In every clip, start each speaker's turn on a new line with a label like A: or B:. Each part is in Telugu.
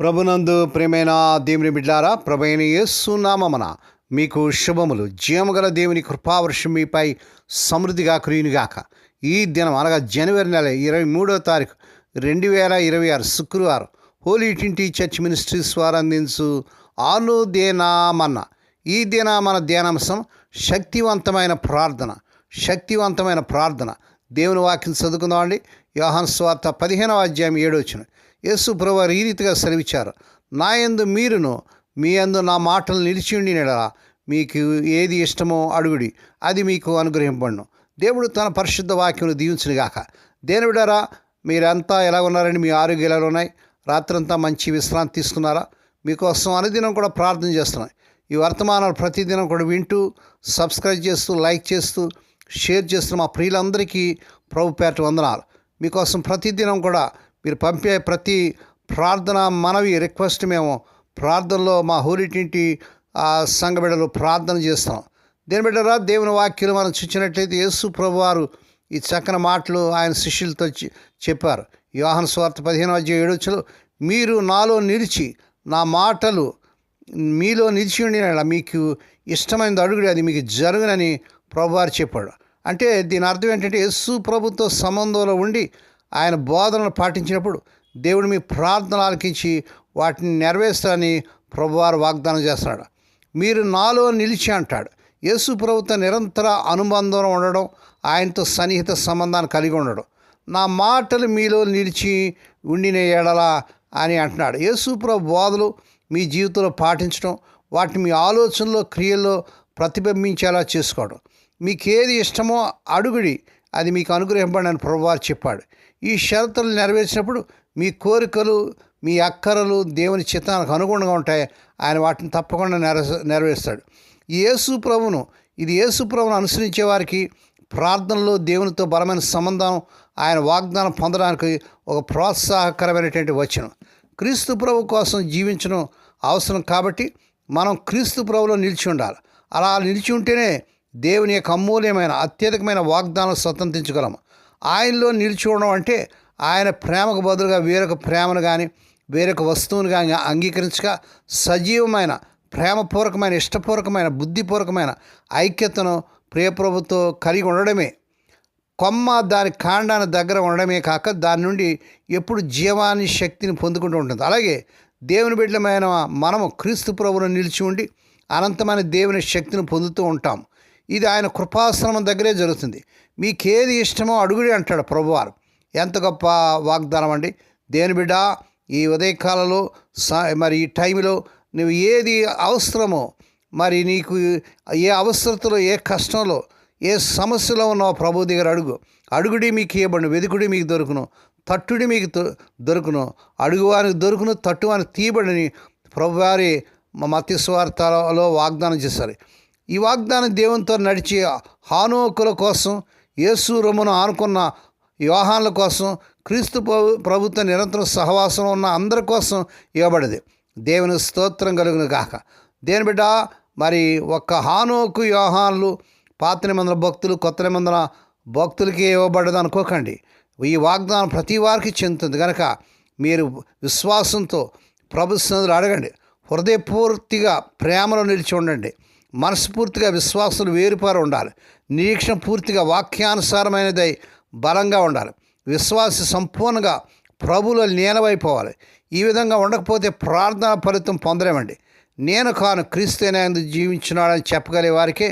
A: ప్రభునందు ప్రేమైన దేవుని బిడ్డారా, ప్రభైన యేసు నామమున మీకు శుభములు. జీవముగల దేవుని కృపావర్షం మీపై సమృద్ధిగా కురియునుగాక. ఈ దినం అనగా జనవరి నెల 23వ తారీఖు 2026 శుక్రవారం హోలీ ట్రినిటీ చర్చ్ మినిస్ట్రీస్ వారు అందించు ఆనుదేనామన్న. ఈ దిన మన ధ్యానాంశం శక్తివంతమైన ప్రార్థన. దేవుని వాక్యం చదువుకుందామండి. యోహాను సువార్త 15వ అధ్యాయం 7వ వచనం. యేసు ప్రభువారు ఈ రీతిగా సెలవిచ్చారు, నా యందు మీరును మీ యందు నా మాటలు నిలిచి ఉండిన మీకు ఏది ఇష్టమో అడుగుడి, అది మీకు అనుగ్రహింపబడును. దేవుడు తన పరిశుద్ధ వాక్యమును దీవించునుగాక. దేవుడారా, మీరంతా ఎలా ఉన్నారండి? మీ ఆరోగ్యాలు ఎలా ఉన్నాయి? రాత్రంతా మంచి విశ్రాంతి తీసుకున్నారా? మీకోసం అనుదినం కూడా ప్రార్థన చేస్తున్నాను. ఈ వర్తమానాలు ప్రతిదినం కూడా వింటూ సబ్స్క్రైబ్ చేస్తూ లైక్ చేస్తూ షేర్ చేస్తున్న మా ప్రియులందరికీ ప్రభు పేరట వందనాలు. మీకోసం ప్రతిదినం కూడా మీరు పంపే ప్రతి ప్రార్థన మనవి రిక్వెస్ట్ మేము ప్రార్థనలో మా హోలీ ట్రినిటీ సంఘ బిడ్డలు ప్రార్థన చేస్తాం. దేని బిడ్డరా, దేవుని వాక్యాలు మనం చూసినట్లయితే యేసు ప్రభువారు ఈ చక్కని మాటలు ఆయన శిష్యులతో చెప్పారు. యోహాను సువార్త 15వ అధ్యాయం 7వ వచనంలో, మీరు నాలో నిలిచి నా మాటలు మీలో నిలిచి ఉండిన మీకు ఇష్టమైనది అడుగుడి, అది మీకు జరుగునని ప్రభువారు చెప్పాడు. అంటే దీని అర్థం ఏంటంటే, యేసు ప్రభుతో సంబంధంలో ఉండి ఆయన బోధనలు పాటించినప్పుడు దేవుడు మీ ప్రార్థనలు ఆలకించి వాటిని నెరవేర్స్తారని ప్రభువారు వాగ్దానం చేస్తున్నాడు. మీరు నాలో నిలిచి అంటాడు. యేసు ప్రభుతో నిరంతర అనుబంధం ఉండడం, ఆయనతో సన్నిహిత సంబంధాన్ని కలిగి ఉండడం, నా మాటలు మీలో నిలిచి ఉండిన ఎడలా అని అంటున్నాడు. యేసు ప్రభు బోధలు మీ జీవితంలో పాటించడం, వాటిని మీ ఆలోచనలో క్రియల్లో ప్రతిబింబించేలా చేసుకోవడం. మీకు ఏది ఇష్టమో అడుగుడి, అది మీకు అనుగ్రహింపడని ప్రభువారు చెప్పాడు. ఈ షరతులు నెరవేర్చినప్పుడు మీ కోరికలు మీ అక్కరలు దేవుని చిత్తానికి అనుగుణంగా ఉంటాయి. ఆయన వాటిని తప్పకుండా నెరవేరుస్తాడు. యేసు ప్రభువును అనుసరించే వారికి ప్రార్థనలో దేవునితో బలమైన సంబంధం, ఆయన వాగ్దానం పొందడానికి ఒక ప్రోత్సాహకరమైనటువంటి వచనం. క్రీస్తు ప్రభు కోసం జీవించడం అవసరం కాబట్టి మనం క్రీస్తు ప్రభులో నిలిచి ఉండాలి. అలా నిలిచి ఉంటేనే దేవుని యొక్క అమూల్యమైన అత్యధికమైన వాగ్దానం స్వతంత్రించగలము. ఆయనలో నిలిచి ఉండడం అంటే ఆయన ప్రేమకు బదులుగా వేరొక ప్రేమను కానీ వేరొక వస్తువును కానీ అంగీకరించక సజీవమైన ప్రేమపూర్వకమైన ఇష్టపూర్వకమైన బుద్ధిపూర్వకమైన ఐక్యతను ప్రియప్రభుతో కలిగి ఉండడమే. కొమ్మ దాని కాండాన్ని దగ్గర ఉండడమే కాక దాని నుండి ఎప్పుడు జీవాన్ని శక్తిని పొందుకుంటూ ఉంటుంది. అలాగే దేవుని బిడ్డలమైన మనము క్రీస్తు ప్రభువును నిలిచి ఉండి అనంతమైన దేవుని శక్తిని పొందుతూ ఉంటాం. ఇది ఆయన కృపాశ్రమం దగ్గరే జరుగుతుంది. మీకేది ఇష్టమో అడుగుడి అంటాడు ప్రభువారు. ఎంత గొప్ప వాగ్దానం అండి. దేవుని బిడ్డ, ఈ ఉదయకాలంలో మరి ఈ టైంలో నువ్వు ఏది అవసరమో, మరి నీకు ఏ అవసరతలో ఏ కష్టంలో ఏ సమస్యలో ఉన్నావో ప్రభు దగ్గర అడుగుడి మీకు ఇవ్వబడును, వెదుకుడి మీకు దొరుకును, తట్టుడి మీకు దొరుకును, అడుగువానికి దొరుకును, తట్టువానికి తీయబడిని ప్రభువారి మత్తయి సువార్తలో వాగ్దానం చేశారు. ఈ వాగ్దానం దేవునితో నడిచి హానోకుల కోసం, యేసు రొమ్మును ఆనుకున్న యోహానుల కోసం, క్రీస్తు ప్రభుత్వ నిరంతరం సహవాసం ఉన్న అందరి కోసం ఇవ్వబడింది. దేవుని స్తోత్రం కలుగును గాక. దేని బిడ్డ, మరి ఒక్క హానోకు యోహానులు పాత నిబంధన భక్తులు కొత్త నిబంధన భక్తులకి ఇవ్వబడదు అనుకోకండి. ఈ వాగ్దానం ప్రతి వారికి చెందుతుంది కనుక మీరు విశ్వాసంతో ప్రభు సన్నిధిలో అడగండి. హృదయపూర్తిగా ప్రేమలో నిలిచి ఉండండి. మనస్ఫూర్తిగా విశ్వాసులు వేరుపారు ఉండాలి. నిరీక్షణ పూర్తిగా వాక్యానుసారమైనదై బలంగా ఉండాలి. విశ్వాసి సంపూర్ణంగా ప్రభువులో లీనమైపోవాలి. ఈ విధంగా ఉండకపోతే ప్రార్థన ఫలితం పొందలేమండి. నేను కాను క్రీస్తునందు జీవించున్నాడని చెప్పగలిగే వారికే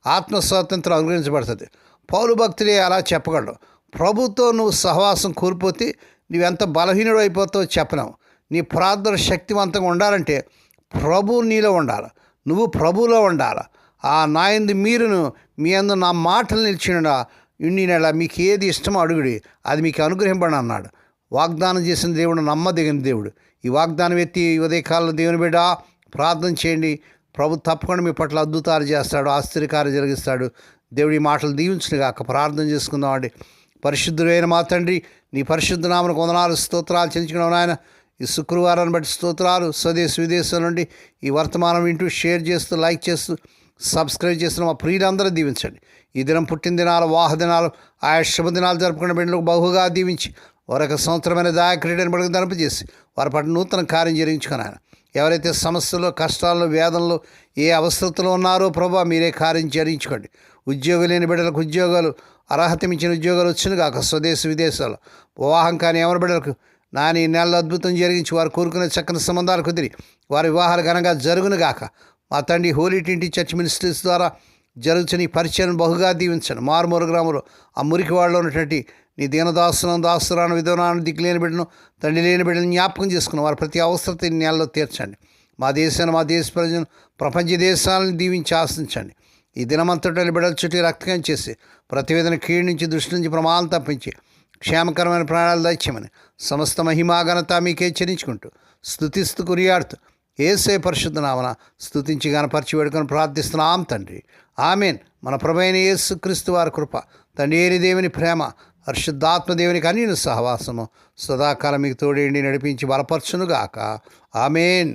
A: ఆత్మ స్వాతంత్రం అనుగ్రహించబడుతుంది. పౌలు భక్తులే అలా చెప్పగలడు. ప్రభుతో నువ్వు సహవాసం కోల్పోతే నువ్వెంత బలహీనుడు అయిపోతావో చెప్పలేవు. నీ ప్రార్థన శక్తివంతంగా ఉండాలంటే ప్రభువు నీలో ఉండాలి, నువ్వు ప్రభువులో ఉండాలి. ఆ నాయందు మీరును మీ అందు నా మాటలు ఉండినలా మీకు ఏది ఇష్టమో అడుగుడి, అది మీకు అనుగ్రహింపండి అన్నాడు. వాగ్దానం చేసిన దేవుడు నమ్మదగిన దేవుడు. ఈ వాగ్దానం ఎత్తి ఉదయకాలంలో దేవుని బిడ్డ ప్రార్థన చేయండి. ప్రభు తప్పకుండా మీ పట్ల అద్భుతాలు చేస్తాడు, ఆశ్చర్యకార్యం జరిగిస్తాడు. దేవుడి మాటలు దీవించునుగాక. ప్రార్థన చేసుకుందామండి. పరిశుద్ధుడైన మా తండ్రి, నీ పరిశుద్ధ నామమునకు వందనాలు స్తోత్రాలు చెల్లించుకున్నాం నాయన. ఈ శుక్రవారాన్ని బట్టి స్తోత్రాలు. స్వదేశ విదేశాల నుండి ఈ వర్తమానం వింటూ షేర్ చేస్తూ లైక్ చేస్తూ సబ్స్క్రైబ్ చేస్తున్న మా ప్రియులందరూ దీవించండి. ఈ దినం పుట్టిన దినాలు, వాహ దినాలు, ఆయా శుభ దినాలు జరుపుకున్న బిడ్డలకు బహుగా దీవించి వారొక సంవత్సరమైన దాయక్రీడని బడుగు ధనపజేసి వారి పట్ల నూతన కార్యం జరిగించుకున్నాను. ఎవరైతే సమస్యలు, కష్టాల్లో, వేదనలు, ఏ అవస్థలో ఉన్నారో ప్రభా మీరే కార్యం జరిగించుకోండి. ఉద్యోగం లేని బిడ్డలకు ఉద్యోగాలు, అర్హత మించిన ఉద్యోగాలు వచ్చిన కాక స్వదేశ విదేశాలు. వివాహం కానీ ఎవరి బిడ్డలకు నాని నెలలో అద్భుతం జరిగించి వారు కోరుకునే చక్కని సంబంధాలు కుదిరి వారి వివాహాలు ఘనంగా జరుగును గాక. మా తండ్రి హోలీ ట్రింటీ చర్చ్ మినిస్ట్రీస్ ద్వారా జరుగుతున్న ఈ పరిచయం బహుగా దీవించండి. మారుమూల గ్రామంలో ఆ మురికి వాళ్ళలో ఉన్నటువంటి నీ దీనదాసులను, దాసురాను, విధవనాన్ని, దిక్కు లేని బిడ్డను, తండ్రి లేని బిడ్డను జ్ఞాపకం చేసుకుని వారి ప్రతి అవసరత ఈ నెలలో తీర్చండి. మా దేశాన్ని, మా దేశ ప్రజలను, ప్రపంచ దేశాలను దీవించి ఆశించండి. ఈ దినమంతటి బిడ్డల చుట్టూ రక్తకం చేసి ప్రతివేదన కీడు నుంచి, దృష్టి నుంచి, ప్రమాదం తప్పించి క్షేమకరమైన ప్రాణాలు దయచేయమని సమస్త మహిమా ఘనత మీకే చెల్లించుకుంటూ స్తుతిస్తూ కొనియాడుతూ యేసే పరిశుద్ధ నామమున స్తుతించి గణపరిచి వేడుకొని ప్రార్థిస్తున్నాం తండ్రి. ఆమేన్. మన ప్రభువైన యేసుక్రీస్తు వారి కృప, తండ్రి దేవుని ప్రేమ, పరిశుద్ధాత్మ దేవునికి అన్యుని సహవాసము సదాకాలం మీకు తోడేండి నడిపించి బలపరచునుగాక. ఆమేన్.